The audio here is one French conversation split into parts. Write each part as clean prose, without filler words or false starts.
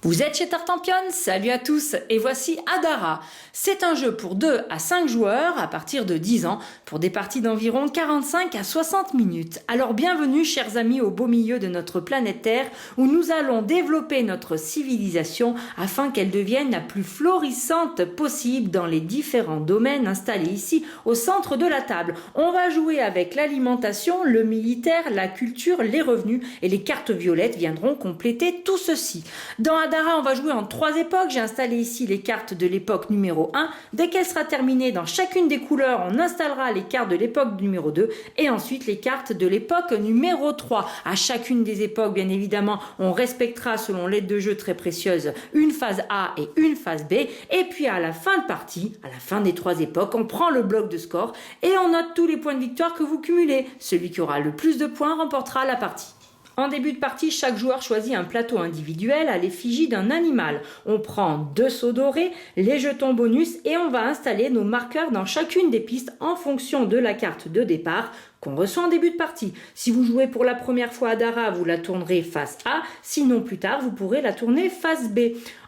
Vous êtes chez Tartampion, salut à tous et voici Adara. C'est un jeu pour 2 à 5 joueurs à partir de 10 ans pour des parties d'environ 45 à 60 minutes. Alors bienvenue chers amis au beau milieu de notre planète Terre où nous allons développer notre civilisation afin qu'elle devienne la plus florissante possible dans les différents domaines installés ici au centre de la table. On va jouer avec l'alimentation, le militaire, la culture, les revenus et les cartes violettes viendront compléter tout ceci. Dans Adara, on va jouer en 3 époques. J'ai installé ici les cartes de l'époque numéro 1. Dès qu'elle sera terminée dans chacune des couleurs, on installera les cartes de l'époque numéro 2 et ensuite les cartes de l'époque numéro 3. À chacune des époques, bien évidemment, on respectera selon l'aide de jeu très précieuse une phase A et une phase B. Et puis à la fin de partie, à la fin des 3 époques, on prend le bloc de score et on note tous les points de victoire que vous cumulez. Celui qui aura le plus de points remportera la partie. En début de partie, chaque joueur choisit un plateau individuel à l'effigie d'un animal. On prend 2 seaux dorés, les jetons bonus et on va installer nos marqueurs dans chacune des pistes en fonction de la carte de départ qu'on reçoit en début de partie. Si vous jouez pour la première fois Adara, vous la tournerez face A, sinon plus tard, vous pourrez la tourner face B.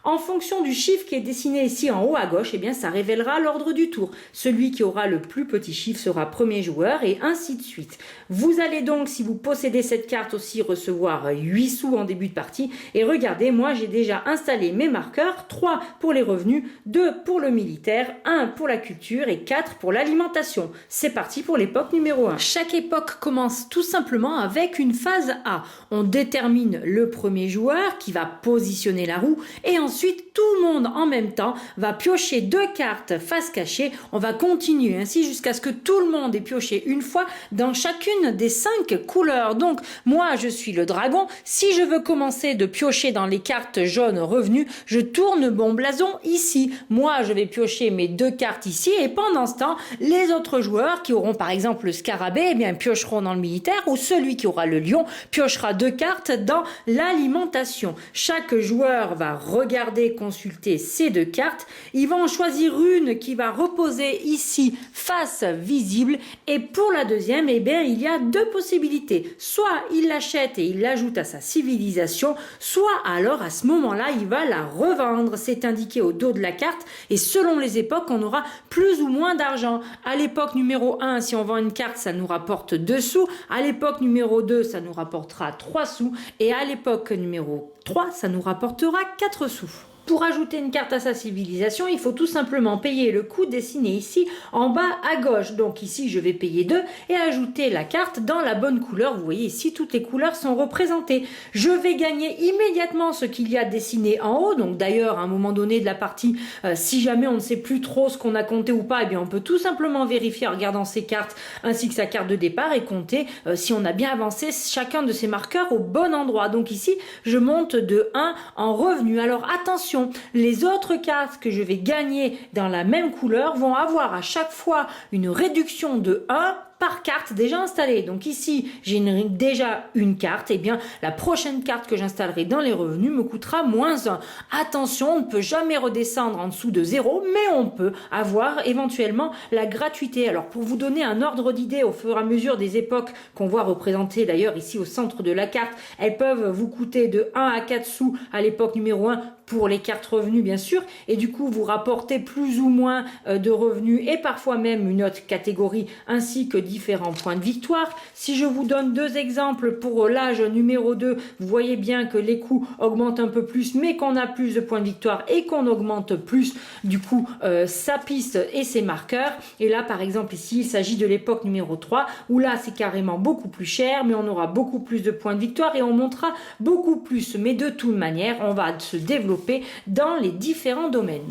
En fonction du chiffre qui est dessiné ici en haut à gauche, eh bien, ça révélera l'ordre du tour. Celui qui aura le plus petit chiffre sera premier joueur et ainsi de suite. Vous allez donc, si vous possédez cette carte aussi, recevoir 8 sous en début de partie. Et regardez, moi j'ai déjà installé mes marqueurs, 3 pour les revenus, 2 pour le militaire, 1 pour la culture et 4 pour l'alimentation. C'est parti pour l'époque numéro 1. Chaque époque commence tout simplement avec une phase A. On détermine le premier joueur qui va positionner la roue et ensuite tout le monde en même temps va piocher 2 cartes face cachée. On va continuer ainsi jusqu'à ce que tout le monde ait pioché une fois dans chacune des 5 couleurs. Donc moi je suis le dragon. Si je veux commencer de piocher dans les cartes jaunes revenus, je tourne mon blason ici. Moi je vais piocher mes 2 cartes ici et pendant ce temps, les autres joueurs qui auront par exemple le scarabée, eh bien, piocheront dans le militaire ou celui qui aura le lion piochera 2 cartes dans l'alimentation. Chaque joueur va regarder, consulter ces 2 cartes. Il va en choisir une qui va reposer ici face visible et pour la deuxième, eh bien, il y a 2 possibilités. Soit il l'achète et il l'ajoute à sa civilisation, soit alors à ce moment-là, il va la revendre. C'est indiqué au dos de la carte et selon les époques, on aura plus ou moins d'argent. À l'époque numéro 1, si on vend une carte, ça nous rapporte 2 sous. À l'époque numéro 2, ça nous rapportera 3 sous. Et à l'époque numéro 3, ça nous rapportera 4 sous. Pour ajouter une carte à sa civilisation, il faut tout simplement payer le coût dessiné ici en bas à gauche. Donc ici, je vais payer 2 et ajouter la carte dans la bonne couleur. Vous voyez ici, toutes les couleurs sont représentées. Je vais gagner immédiatement ce qu'il y a dessiné en haut. Donc d'ailleurs, à un moment donné de la partie, si jamais on ne sait plus trop ce qu'on a compté ou pas, eh bien on peut tout simplement vérifier en regardant ses cartes ainsi que sa carte de départ et compter si on a bien avancé chacun de ces marqueurs au bon endroit. Donc ici, je monte de 1 en revenu. Alors attention, les autres cartes que je vais gagner dans la même couleur vont avoir à chaque fois une réduction de 1 par carte déjà installée. Donc ici, j'ai déjà une carte. Et bien, la prochaine carte que j'installerai dans les revenus me coûtera moins 1. Attention, on ne peut jamais redescendre en dessous de 0, mais on peut avoir éventuellement la gratuité. Alors, pour vous donner un ordre d'idée au fur et à mesure des époques qu'on voit représentées d'ailleurs ici au centre de la carte, elles peuvent vous coûter de 1 à 4 sous à l'époque numéro 1 pour les cartes revenus bien sûr, et du coup vous rapportez plus ou moins de revenus et parfois même une autre catégorie ainsi que différents points de victoire. Si je vous donne 2 exemples pour l'âge numéro 2, vous voyez bien que les coûts augmentent un peu plus mais qu'on a plus de points de victoire et qu'on augmente plus du coup sa piste et ses marqueurs. Et là par exemple ici il s'agit de l'époque numéro 3 où là c'est carrément beaucoup plus cher mais on aura beaucoup plus de points de victoire et on montera beaucoup plus. Mais de toute manière on va se développer dans les différents domaines.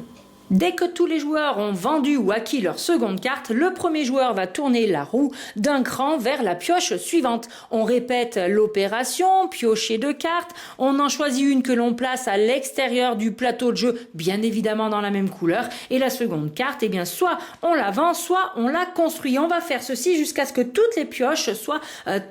Dès que tous les joueurs ont vendu ou acquis leur seconde carte, le premier joueur va tourner la roue d'un cran vers la pioche suivante. On répète l'opération, piocher 2 cartes, on en choisit une que l'on place à l'extérieur du plateau de jeu, bien évidemment dans la même couleur, et la seconde carte, eh bien soit on la vend, soit on la construit. On va faire ceci jusqu'à ce que toutes les pioches soient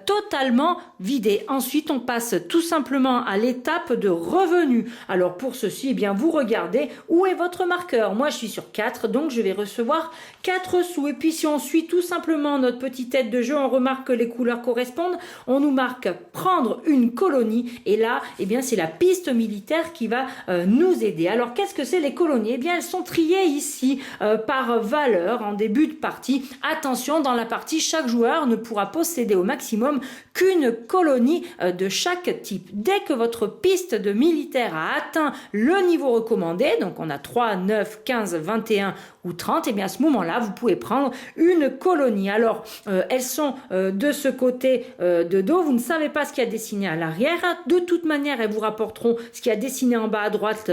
totalement vidées. Ensuite, on passe tout simplement à l'étape de revenu. Alors pour ceci, eh bien vous regardez où est votre marqueur. joueurs, moi je suis sur 4, donc je vais recevoir 4 sous. Et puis si on suit tout simplement notre petite tête de jeu, on remarque que les couleurs correspondent, on nous marque prendre une colonie, et là, eh bien, c'est la piste militaire qui va nous aider. Alors qu'est-ce que c'est les colonies? Eh bien, elles sont triées ici par valeur en début de partie. Attention, dans la partie, chaque joueur ne pourra posséder au maximum qu'une colonie de chaque type. Dès que votre piste de militaire a atteint le niveau recommandé, donc on a 3, 9, 15, 21 ou 30, et bien à ce moment-là, vous pouvez prendre une colonie. Alors, elles sont de ce côté de dos, vous ne savez pas ce qu'il y a dessiné à l'arrière. De toute manière, elles vous rapporteront ce qu'il y a dessiné en bas à droite,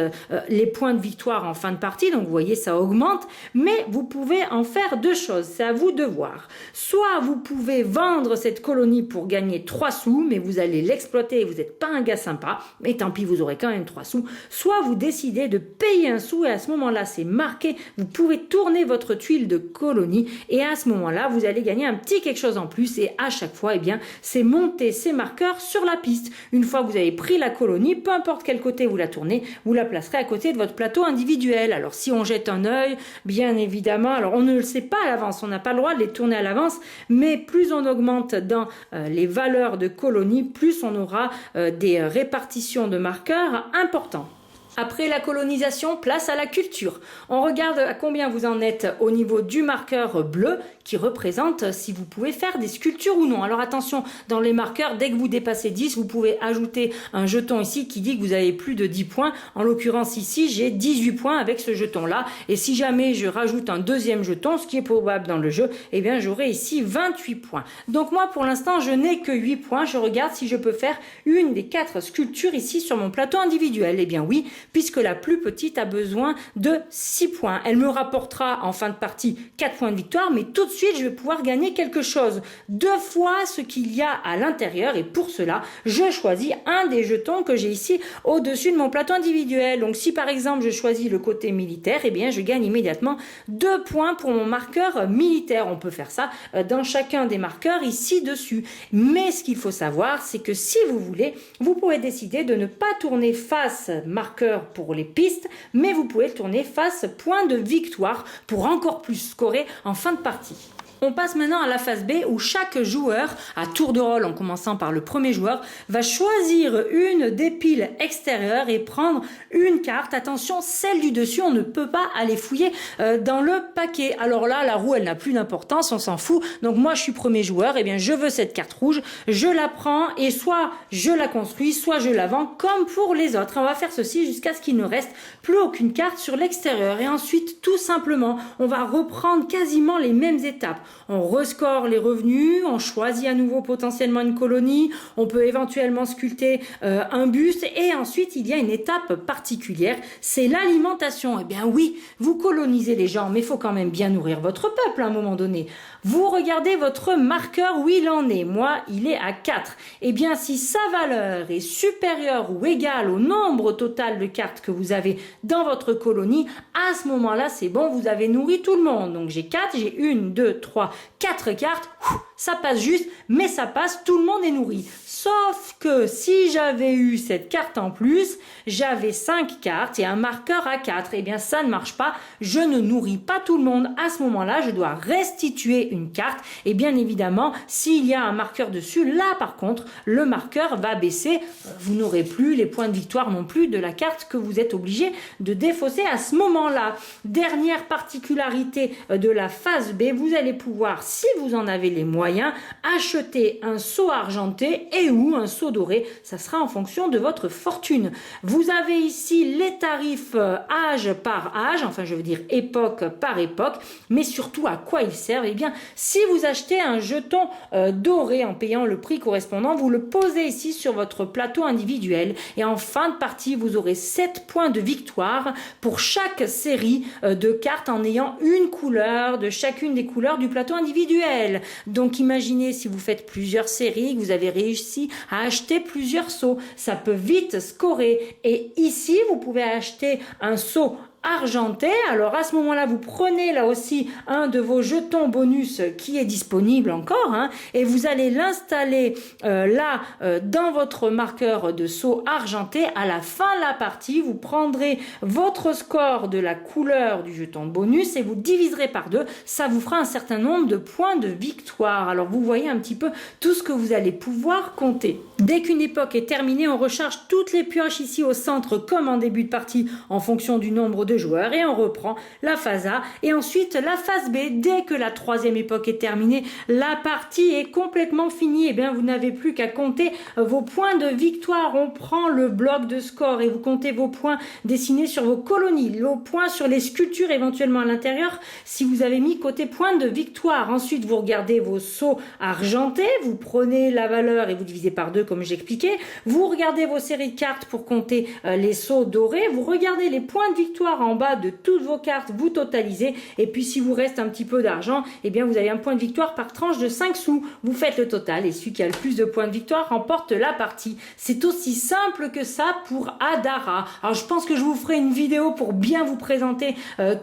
les points de victoire en fin de partie, donc vous voyez, ça augmente, mais vous pouvez en faire deux choses, c'est à vous de voir. Soit vous pouvez vendre cette colonie pour gagner 3 sous, mais vous allez l'exploiter et vous n'êtes pas un gars sympa, mais tant pis, vous aurez quand même 3 sous. Soit vous décidez de payer un sou, et à ce moment-là, c'est marqué, vous pouvez tourner votre tuile de colonie, et à ce moment-là, vous allez gagner un petit quelque chose en plus, et à chaque fois, eh bien, c'est monter ces marqueurs sur la piste. Une fois que vous avez pris la colonie, peu importe quel côté vous la tournez, vous la placerez à côté de votre plateau individuel. Alors si on jette un œil, bien évidemment, alors on ne le sait pas à l'avance, on n'a pas le droit de les tourner à l'avance, mais plus on augmente dans les valeurs de colonie, plus on aura des répartitions de marqueurs importants. Après la colonisation, place à la culture. On regarde à combien vous en êtes au niveau du marqueur bleu qui représente si vous pouvez faire des sculptures ou non. Alors attention, dans les marqueurs, dès que vous dépassez 10, vous pouvez ajouter un jeton ici qui dit que vous avez plus de 10 points. En l'occurrence ici, j'ai 18 points avec ce jeton-là. Et si jamais je rajoute un deuxième jeton, ce qui est probable dans le jeu, eh bien j'aurai ici 28 points. Donc moi, pour l'instant, je n'ai que 8 points. Je regarde si je peux faire une des 4 sculptures ici sur mon plateau individuel. Eh bien oui, puisque la plus petite a besoin de 6 points. Elle me rapportera en fin de partie 4 points de victoire, mais tout de suite, je vais pouvoir gagner quelque chose. 2 fois ce qu'il y a à l'intérieur, et pour cela, je choisis un des jetons que j'ai ici au-dessus de mon plateau individuel. Donc si par exemple, je choisis le côté militaire, eh bien, je gagne immédiatement 2 points pour mon marqueur militaire. On peut faire ça dans chacun des marqueurs ici dessus. Mais ce qu'il faut savoir, c'est que si vous voulez, vous pouvez décider de ne pas tourner face marqueur pour les pistes, mais vous pouvez le tourner face point de victoire pour encore plus scorer en fin de partie. On passe maintenant à la phase B où chaque joueur, à tour de rôle en commençant par le premier joueur, va choisir une des piles extérieures et prendre une carte. Attention, celle du dessus, on ne peut pas aller fouiller dans le paquet. Alors là, la roue, elle n'a plus d'importance, on s'en fout. Donc moi, je suis premier joueur, et bien je veux cette carte rouge, je la prends et soit je la construis, soit je la vends comme pour les autres. On va faire ceci jusqu'à ce qu'il ne reste plus aucune carte sur l'extérieur. Et ensuite, tout simplement, on va reprendre quasiment les mêmes étapes. On rescore les revenus, on choisit à nouveau potentiellement une colonie, on peut éventuellement sculpter un buste, et ensuite il y a une étape particulière, c'est l'alimentation. Eh bien oui, vous colonisez les gens, mais il faut quand même bien nourrir votre peuple à un moment donné. Vous regardez votre marqueur où il en est. Moi, il est à 4. Eh bien, si sa valeur est supérieure ou égale au nombre total de cartes que vous avez dans votre colonie, à ce moment-là, c'est bon, vous avez nourri tout le monde. Donc j'ai 4, j'ai 1, 2, 3, 4 cartes. Ça passe juste, mais ça passe, tout le monde est nourri. Sauf que si j'avais eu cette carte en plus, j'avais 5 cartes et un marqueur à 4. Eh bien, ça ne marche pas. Je ne nourris pas tout le monde. À ce moment-là, je dois restituer une carte. Et bien évidemment, s'il y a un marqueur dessus, là, par contre, le marqueur va baisser. Vous n'aurez plus les points de victoire non plus de la carte que vous êtes obligé de défausser à ce moment-là. Dernière particularité de la phase B, vous allez pouvoir, si vous en avez les moyens, acheter un seau argenté et ou un seau doré, ça sera en fonction de votre fortune. Vous avez ici les tarifs âge par âge, enfin je veux dire époque par époque, mais surtout à quoi ils servent. Eh bien, si vous achetez un jeton doré en payant le prix correspondant, vous le posez ici sur votre plateau individuel, et en fin de partie, vous aurez 7 points de victoire pour chaque série de cartes en ayant une couleur de chacune des couleurs du plateau individuel. Donc imaginez si vous faites plusieurs séries, que vous avez réussi à acheter plusieurs seaux, ça peut vite scorer. Et ici, vous pouvez acheter un seau argenté. Alors à ce moment-là, vous prenez là aussi un de vos jetons bonus qui est disponible encore, hein, et vous allez l'installer dans votre marqueur de saut argenté. À la fin de la partie, vous prendrez votre score de la couleur du jeton bonus et vous diviserez par 2. Ça vous fera un certain nombre de points de victoire. Alors vous voyez un petit peu tout ce que vous allez pouvoir compter. Dès qu'une époque est terminée, on recharge toutes les pioches ici au centre comme en début de partie en fonction du nombre de joueurs et on reprend la phase A et ensuite la phase B. Dès que la troisième époque est terminée, la partie est complètement finie. Et bien vous n'avez plus qu'à compter vos points de victoire. On prend le bloc de score et vous comptez vos points dessinés sur vos colonies, vos points sur les sculptures éventuellement à l'intérieur si vous avez mis côté points de victoire. Ensuite vous regardez vos sauts argentés, vous prenez la valeur et vous divisez par 2 comme j'expliquais. Vous regardez vos séries de cartes pour compter les sauts dorés. Vous regardez les points de victoire en bas de toutes vos cartes, vous totalisez. Et puis si vous reste un petit peu d'argent, eh bien vous avez un point de victoire par tranche de 5 sous. Vous faites le total et celui qui a le plus de points de victoire remporte la partie. C'est aussi simple que ça pour Adara. Alors je pense que je vous ferai une vidéo pour bien vous présenter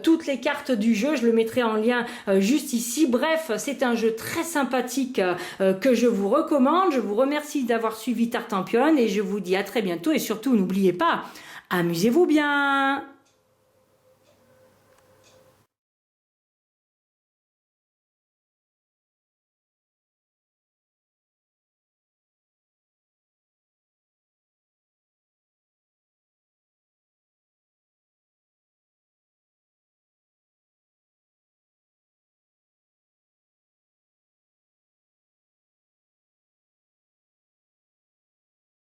toutes les cartes du jeu. Je le mettrai en lien juste ici. Bref, c'est un jeu très sympathique que je vous recommande. Je vous remercie d'avoir suivi Tartampion et je vous dis à très bientôt et surtout n'oubliez pas, amusez-vous bien.